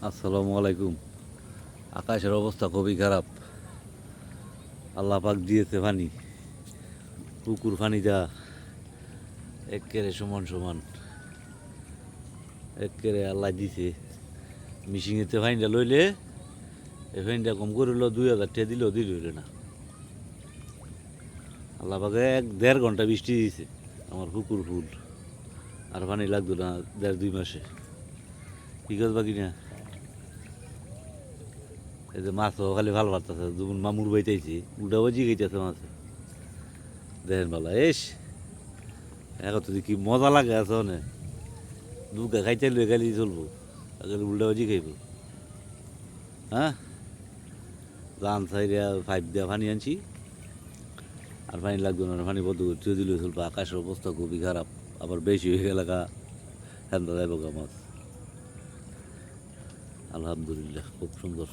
আসসালামু আলাইকুম। আকাশের অবস্থা খুবই খারাপ। আল্লাহ পাক দিয়েছে পানি, পুকুর পানি যা একেবারে সমান সমান, একেবারে আল্লাহ দিছে। মিশিংয়েতে ফাইনটা লইলে এই ফাইনটা কম করিল 2000 টাকা দিলেও দিল হইলে না। আল্লাহ পাকে 1.5 ঘন্টা বৃষ্টি দিয়েছে, আমার পুকুর ফুল। আর পানি লাগতো না 1.5-2 মাসে। কি কাজ বাকি না, এই যে মাছও খালি ভাল পারতেছে। যখন মামুর বাইতেছি উল্টা বাজি খাইতেছে মাছ, দেখেন ভালো এস। এখন তো কি মজা লাগে আছে অনেক, দুগা খাইতে লয়ে খালি চলবো, আগে উল্টা বাজি খাইব। হ্যাঁ, জান সাইডে 5 দিয়া পানি আনছি, আর পানি লাগতো না, পানি বদ্ধ করে দিলে চলবো। আকাশের অবস্থা খুবই খারাপ, আবার বেশি হয়ে গেলে হ্যান্ডা যাইব গা মাছ। আলহামদুলিল্লাহ, খুব সুন্দর।